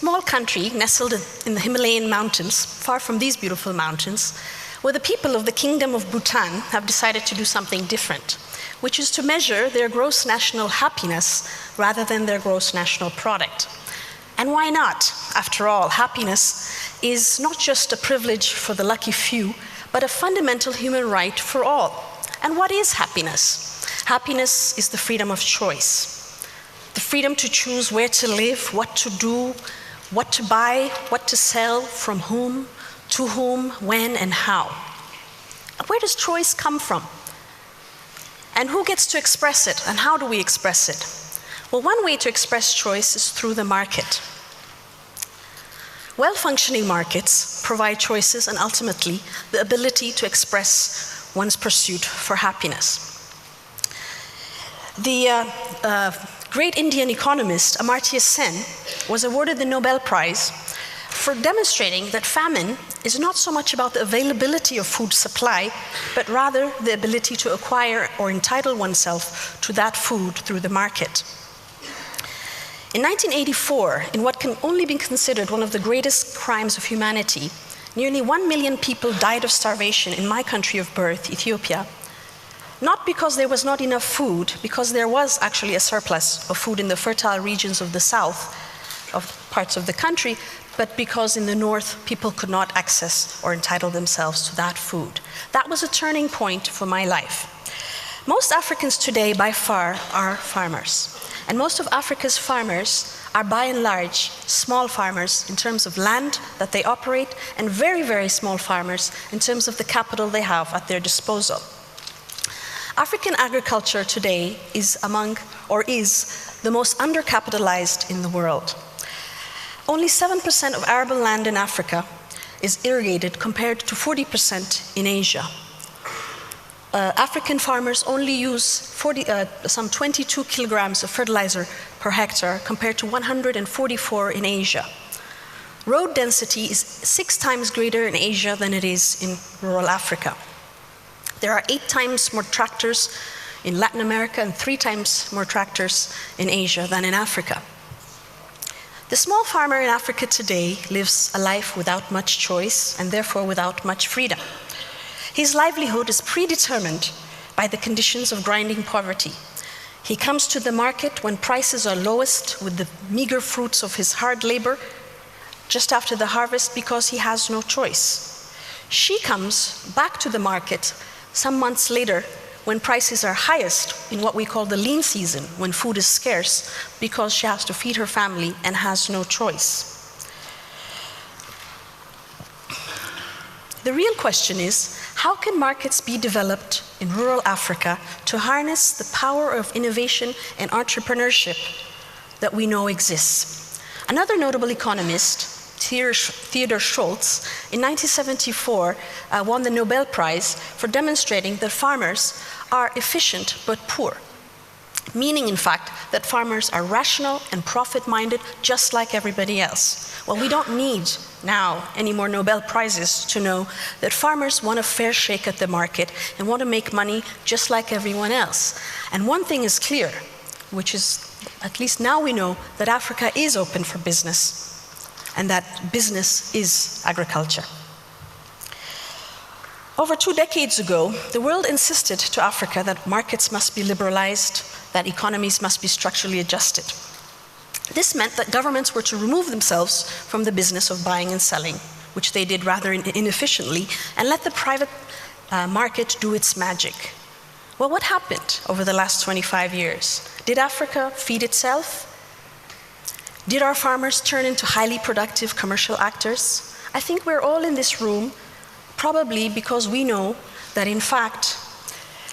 small country nestled in the Himalayan mountains, far from these beautiful mountains, where the people of the Kingdom of Bhutan have decided to do something different, which is to measure their gross national happiness rather than their gross national product. And why not? After all, happiness is not just a privilege for the lucky few, but a fundamental human right for all. And what is happiness? Happiness is the freedom of choice. The freedom to choose where to live, what to do, what to buy, what to sell, from whom, to whom, when, and how. Where does choice come from? And who gets to express it, and how do we express it? Well, one way to express choice is through the market. Well-functioning markets provide choices and ultimately the ability to express one's pursuit for happiness. The great Indian economist Amartya Sen was awarded the Nobel Prize for demonstrating that famine is not so much about the availability of food supply, but rather the ability to acquire or entitle oneself to that food through the market. In 1984, in what can only be considered one of the greatest crimes of humanity, nearly 1 million people died of starvation in my country of birth, Ethiopia, not because there was not enough food, because there was actually a surplus of food in the fertile regions of the south, of parts of the country, but because in the north, people could not access or entitle themselves to that food. That was a turning point for my life. Most Africans today, by far, are farmers. And most of Africa's farmers are, by and large, small farmers in terms of land that they operate, and very, very small farmers in terms of the capital they have at their disposal. African agriculture today is the most undercapitalized in the world. Only 7% of arable land in Africa is irrigated compared to 40% in Asia. African farmers only use some 22 kilograms of fertilizer per hectare compared to 144 in Asia. Road density is 6 times greater in Asia than it is in rural Africa. There are 8 times more tractors in Latin America and 3 times more tractors in Asia than in Africa. The small farmer in Africa today lives a life without much choice and therefore without much freedom. His livelihood is predetermined by the conditions of grinding poverty. He comes to the market when prices are lowest with the meager fruits of his hard labor just after the harvest because he has no choice. She comes back to the market some months later when prices are highest in what we call the lean season, when food is scarce, because she has to feed her family and has no choice. The real question is, how can markets be developed in rural Africa to harness the power of innovation and entrepreneurship that we know exists? Another notable economist, Theodor Schultz, in 1974 won the Nobel Prize for demonstrating that farmers are efficient but poor, meaning, in fact, that farmers are rational and profit-minded just like everybody else. Well, we don't need now any more Nobel Prizes to know that farmers want a fair shake at the market and want to make money just like everyone else. And one thing is clear, which is, at least now we know, that Africa is open for business, and that business is agriculture. Over 2 decades ago, the world insisted to Africa that markets must be liberalized, that economies must be structurally adjusted. This meant that governments were to remove themselves from the business of buying and selling, which they did rather inefficiently, and let the private market do its magic. Well, what happened over the last 25 years? Did Africa feed itself? Did our farmers turn into highly productive commercial actors? I think we're all in this room probably because we know that, in fact,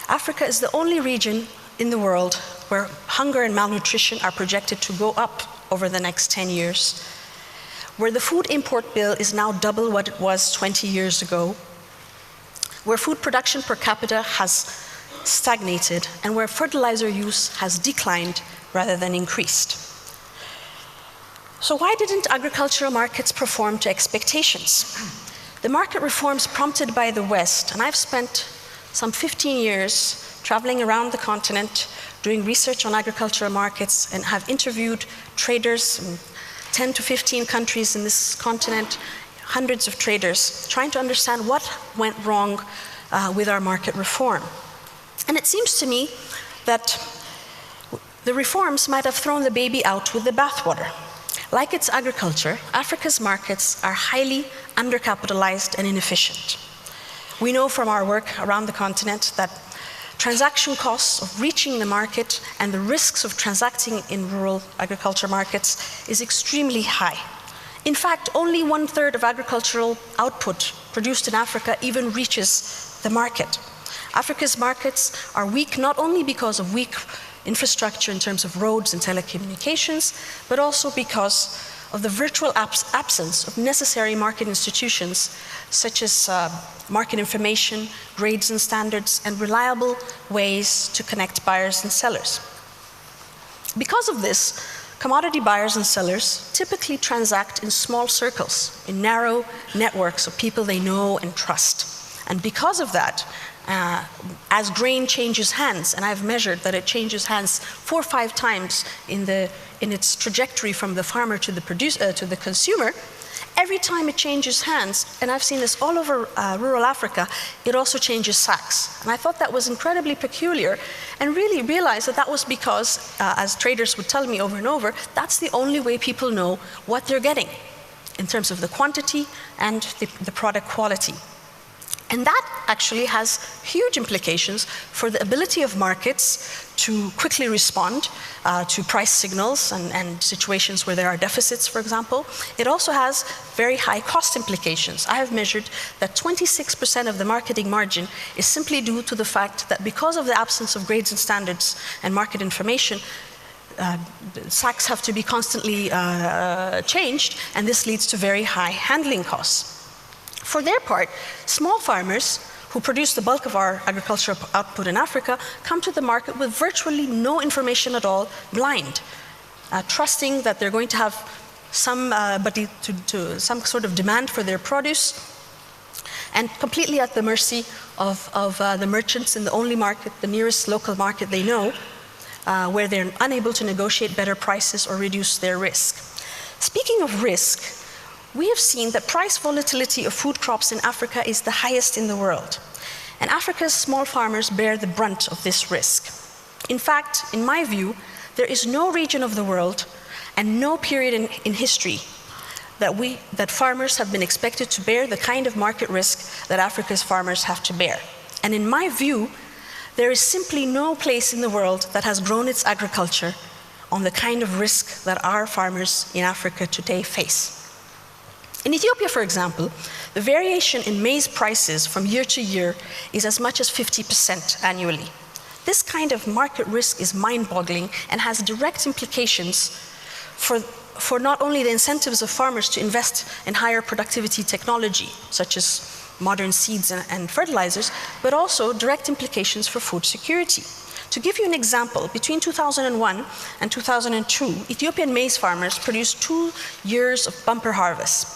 Africa is the only region in the world where hunger and malnutrition are projected to go up over the next 10 years, where the food import bill is now double what it was 20 years ago, where food production per capita has stagnated, and where fertilizer use has declined rather than increased. So why didn't agricultural markets perform to expectations? The market reforms prompted by the West, and I've spent some 15 years traveling around the continent, doing research on agricultural markets, and have interviewed traders and 10 to 15 countries in this continent, hundreds of traders, trying to understand what went wrong with our market reform. And it seems to me that the reforms might have thrown the baby out with the bathwater. Like its agriculture, Africa's markets are highly undercapitalized and inefficient. We know from our work around the continent that transaction costs of reaching the market and the risks of transacting in rural agriculture markets is extremely high. In fact, only 1/3 of agricultural output produced in Africa even reaches the market. Africa's markets are weak not only because of weak infrastructure in terms of roads and telecommunications, but also because of the virtual absence of necessary market institutions such as market information, grades and standards, and reliable ways to connect buyers and sellers. Because of this, commodity buyers and sellers typically transact in small circles, in narrow networks of people they know and trust. And because of that, as grain changes hands, and I've measured that it changes hands 4 or 5 times in its trajectory from the farmer to the consumer, every time it changes hands, and I've seen this all over rural Africa, it also changes sacks. And I thought that was incredibly peculiar, and really realized that that was because, as traders would tell me over and over, that's the only way people know what they're getting in terms of the quantity and the product quality. And that actually has huge implications for the ability of markets to quickly respond to price signals and situations where there are deficits, for example. It also has very high cost implications. I have measured that 26% of the marketing margin is simply due to the fact that because of the absence of grades and standards and market information, sacks have to be constantly changed, and this leads to very high handling costs. For their part, small farmers who produce the bulk of our agricultural output in Africa come to the market with virtually no information at all, blind, trusting that they're going to have some sort of demand for their produce, and completely at the mercy of the merchants in the only market, the nearest local market they know, where they're unable to negotiate better prices or reduce their risk. Speaking of risk, we have seen that price volatility of food crops in Africa is the highest in the world. And Africa's small farmers bear the brunt of this risk. In fact, in my view, there is no region of the world and no period in history that farmers have been expected to bear the kind of market risk that Africa's farmers have to bear. And in my view, there is simply no place in the world that has grown its agriculture on the kind of risk that our farmers in Africa today face. In Ethiopia, for example, the variation in maize prices from year to year is as much as 50% annually. This kind of market risk is mind-boggling and has direct implications for not only the incentives of farmers to invest in higher productivity technology, such as modern seeds and fertilizers, but also direct implications for food security. To give you an example, between 2001 and 2002, Ethiopian maize farmers produced 2 years of bumper harvests.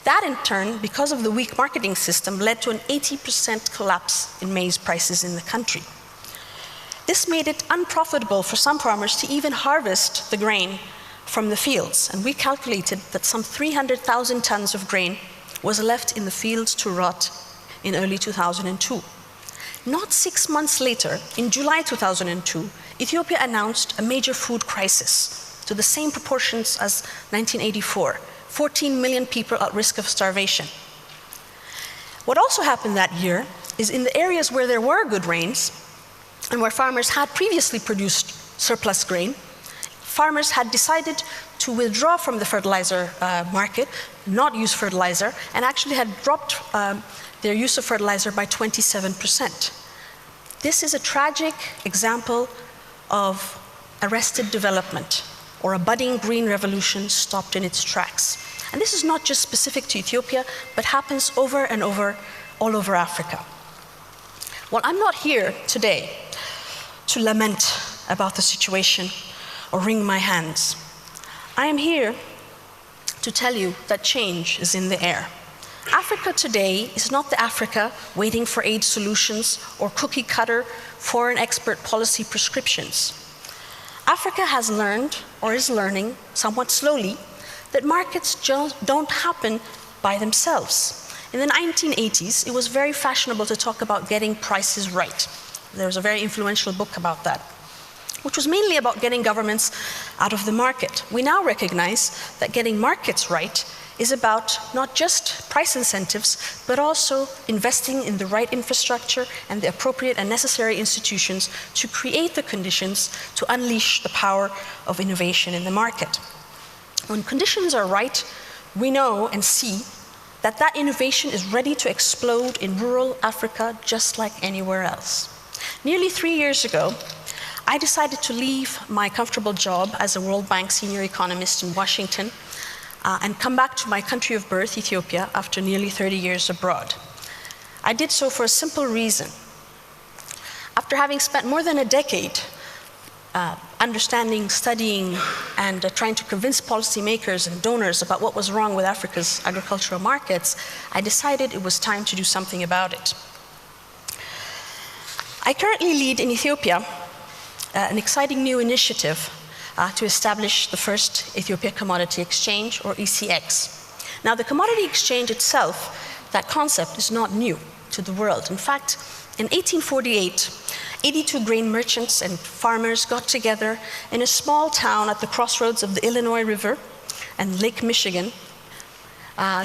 That in turn, because of the weak marketing system, led to an 80% collapse in maize prices in the country. This made it unprofitable for some farmers to even harvest the grain from the fields, and we calculated that some 300,000 tons of grain was left in the fields to rot in early 2002. Not 6 months later, in July 2002, Ethiopia announced a major food crisis to the same proportions as 1984. 14 million people at risk of starvation. What also happened that year is in the areas where there were good rains and where farmers had previously produced surplus grain, farmers had decided to withdraw from the fertilizer market, not use fertilizer, and actually had dropped their use of fertilizer by 27%. This is a tragic example of arrested development, or a budding green revolution stopped in its tracks. And this is not just specific to Ethiopia, but happens over and over, all over Africa. Well, I'm not here today to lament about the situation or wring my hands. I am here to tell you that change is in the air. Africa today is not the Africa waiting for aid solutions or cookie-cutter foreign expert policy prescriptions. Africa has learned, or is learning, somewhat slowly, that markets don't happen by themselves. In the 1980s, it was very fashionable to talk about getting prices right. There was a very influential book about that, which was mainly about getting governments out of the market. We now recognize that getting markets right is about not just price incentives, but also investing in the right infrastructure and the appropriate and necessary institutions to create the conditions to unleash the power of innovation in the market. When conditions are right, we know and see that innovation is ready to explode in rural Africa just like anywhere else. Nearly 3 years ago, I decided to leave my comfortable job as a World Bank senior economist in Washington and come back to my country of birth, Ethiopia, after nearly 30 years abroad. I did so for a simple reason. After having spent more than a decade understanding, studying, and trying to convince policymakers and donors about what was wrong with Africa's agricultural markets, I decided it was time to do something about it. I currently lead in Ethiopia an exciting new initiative to establish the first Ethiopia Commodity Exchange, or ECX. Now, the commodity exchange itself, that concept is not new to the world. In fact, in 1848, 82 grain merchants and farmers got together in a small town at the crossroads of the Illinois River and Lake Michigan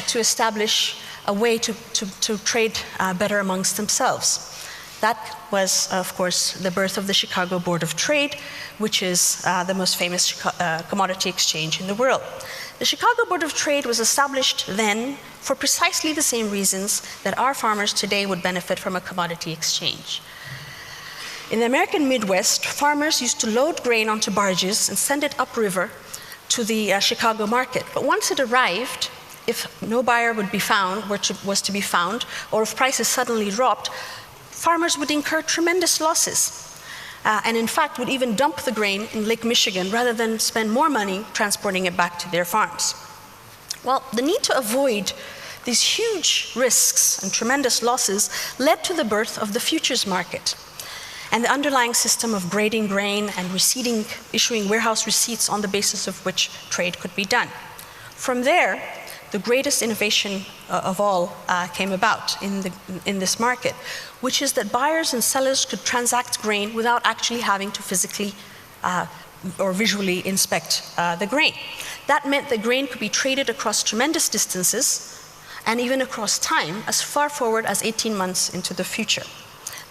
to establish a way to trade better amongst themselves. That was, of course, the birth of the Chicago Board of Trade, which is the most famous commodity exchange in the world. The Chicago Board of Trade was established then for precisely the same reasons that our farmers today would benefit from a commodity exchange. In the American Midwest, farmers used to load grain onto barges and send it upriver to the Chicago market. But once it arrived, if no buyer was to be found, or if prices suddenly dropped, farmers would incur tremendous losses, and in fact would even dump the grain in Lake Michigan rather than spend more money transporting it back to their farms. Well, the need to avoid these huge risks and tremendous losses led to the birth of the futures market and the underlying system of grading grain and issuing warehouse receipts on the basis of which trade could be done. From there, the greatest innovation of all came about in this market, which is that buyers and sellers could transact grain without actually having to physically or visually inspect the grain. That meant that grain could be traded across tremendous distances and even across time, as far forward as 18 months into the future.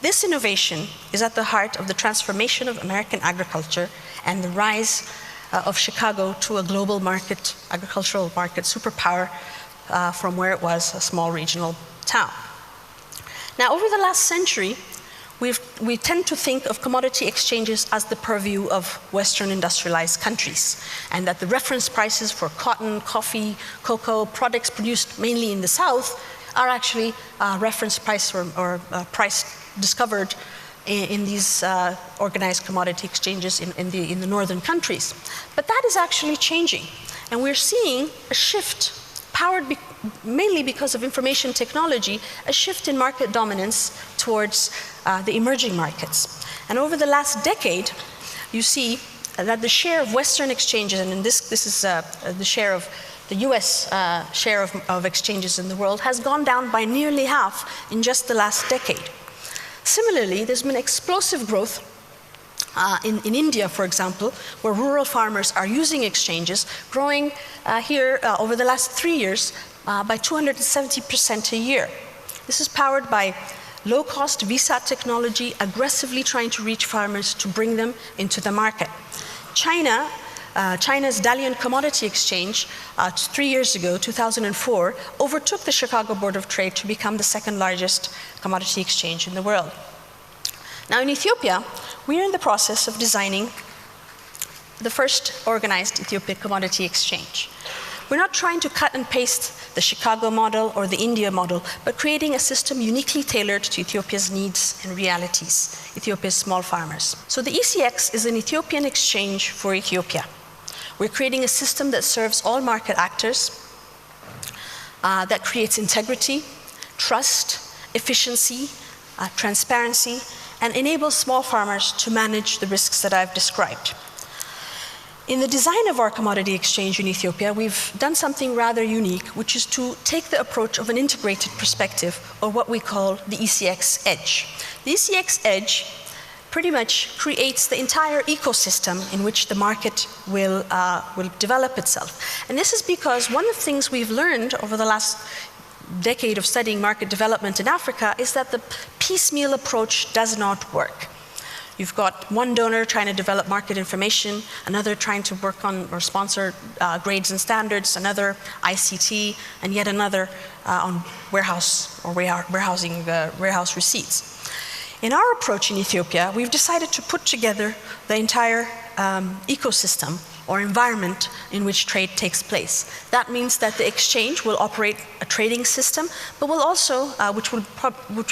This innovation is at the heart of the transformation of American agriculture and the rise of Chicago to a global market, agricultural market superpower from where it was a small regional town. Now, over the last century, we tend to think of commodity exchanges as the purview of Western industrialized countries, and that the reference prices for cotton, coffee, cocoa, products produced mainly in the South are actually reference price or price discovered in these organized commodity exchanges in the northern countries. But that is actually changing, and we're seeing a shift powered mainly because of information technology, a shift in market dominance towards the emerging markets. And over the last decade, you see that the share of Western exchanges, and this is the share of the US share of exchanges in the world, has gone down by nearly half in just the last decade. Similarly, there's been explosive growth in India, for example, where rural farmers are using exchanges, growing here over the last 3 years by 270% a year. This is powered by low-cost VSAT technology, aggressively trying to reach farmers to bring them into the market. China's Dalian Commodity Exchange 3 years ago, 2004, overtook the Chicago Board of Trade to become the second largest commodity exchange in the world. Now, in Ethiopia, we are in the process of designing the first organized Ethiopia Commodity Exchange. We're not trying to cut and paste the Chicago model or the India model, but creating a system uniquely tailored to Ethiopia's needs and realities, Ethiopia's small farmers. So the ECX is an Ethiopian exchange for Ethiopia. We're creating a system that serves all market actors, that creates integrity, trust, efficiency, transparency, and enables small farmers to manage the risks that I've described. In the design of our commodity exchange in Ethiopia, we've done something rather unique, which is to take the approach of an integrated perspective, or what we call the ECX Edge. The ECX Edge pretty much creates the entire ecosystem in which the market will develop itself. And this is because one of the things we've learned over the last decade of studying market development in Africa is that the piecemeal approach does not work. You've got one donor trying to develop market information, another trying to work on or sponsor grades and standards, another ICT, and yet another on warehouse receipts. In our approach in Ethiopia, we've decided to put together the entire ecosystem or environment in which trade takes place. That means that the exchange will operate a trading system, but will also, which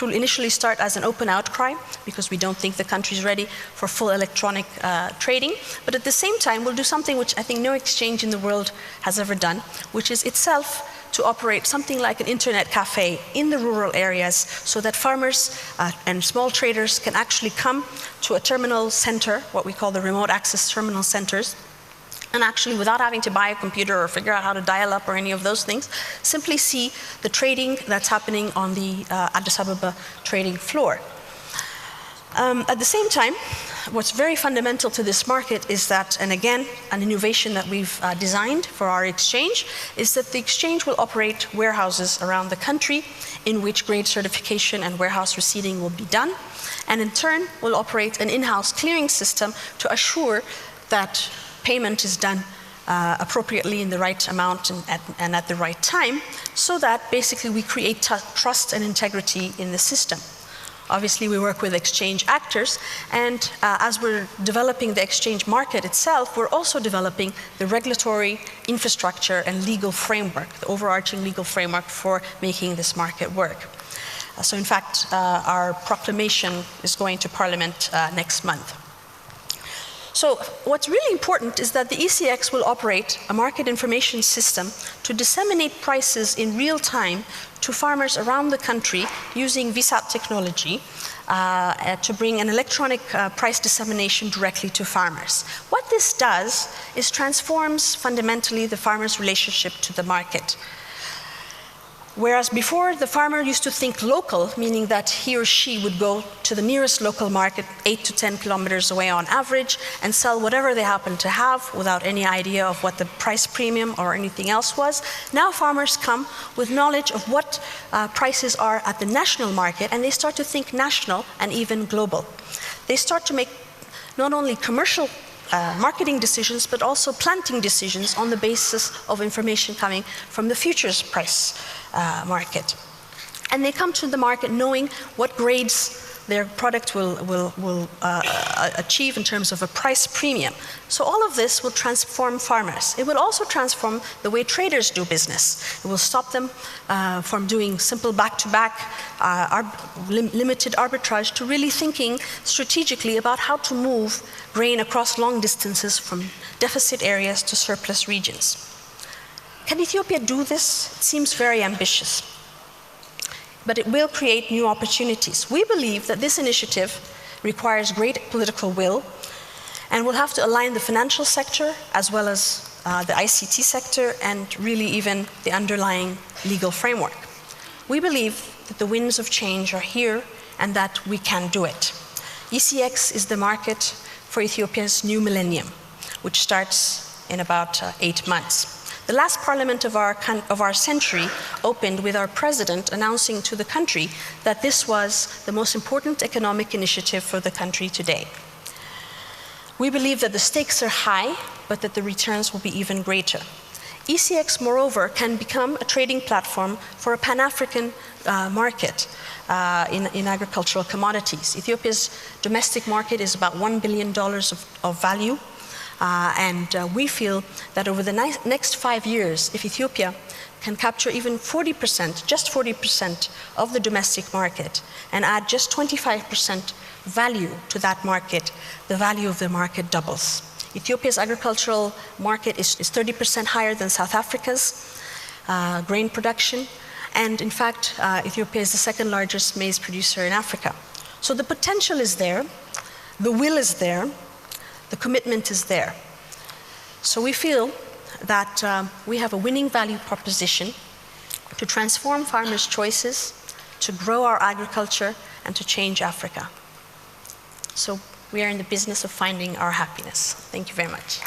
will initially start as an open outcry, because we don't think the country is ready for full electronic trading, but at the same time will do something which I think no exchange in the world has ever done, which is itself to operate something like an internet cafe in the rural areas, so that farmers and small traders can actually come to a terminal center, what we call the remote access terminal centers, and actually, without having to buy a computer or figure out how to dial up or any of those things, simply see the trading that's happening on the Addis Ababa trading floor. At the same time, what's very fundamental to this market is that, and again, an innovation that we've designed for our exchange, is that the exchange will operate warehouses around the country in which grade certification and warehouse receipting will be done, and in turn will operate an in-house clearing system to assure that payment is done appropriately in the right amount and at the right time, so that basically we create trust and integrity in the system. Obviously, we work with exchange actors, and as we're developing the exchange market itself, we're also developing the regulatory infrastructure and legal framework, the overarching legal framework for making this market work. So in fact, our proclamation is going to Parliament next month. So what's really important is that the ECX will operate a market information system to disseminate prices in real time to farmers around the country using VSAT technology to bring an electronic price dissemination directly to farmers. What this does is transforms fundamentally the farmer's relationship to the market. Whereas before, the farmer used to think local, meaning that he or she would go to the nearest local market 8 to 10 kilometers away on average and sell whatever they happen to have without any idea of what the price premium or anything else was. Now farmers come with knowledge of what prices are at the national market, and they start to think national and even global. They start to make not only commercial marketing decisions, but also planting decisions on the basis of information coming from the futures price market. And they come to the market knowing what grades their product will achieve in terms of a price premium. So all of this will transform farmers. It will also transform the way traders do business. It will stop them from doing simple back-to-back limited arbitrage to really thinking strategically about how to move grain across long distances from deficit areas to surplus regions. Can Ethiopia do this? It seems very ambitious, but it will create new opportunities. We believe that this initiative requires great political will, and will have to align the financial sector as well as the ICT sector and really even the underlying legal framework. We believe that the winds of change are here and that we can do it. ECX is the market for Ethiopia's new millennium, which starts in about 8 months. The last parliament of our century opened with our president announcing to the country that this was the most important economic initiative for the country today. We believe that the stakes are high, but that the returns will be even greater. ECX, moreover, can become a trading platform for a Pan-African market in agricultural commodities. Ethiopia's domestic market is about $1 billion of value. And we feel that over the next 5 years, if Ethiopia can capture even 40%, just 40% of the domestic market, and add just 25% value to that market, the value of the market doubles. Ethiopia's agricultural market is 30% higher than South Africa's grain production, and in fact, Ethiopia is the second largest maize producer in Africa. So the potential is there, the will is there, the commitment is there. So we feel that we have a winning value proposition to transform farmers' choices, to grow our agriculture, and to change Africa. So we are in the business of finding our happiness. Thank you very much.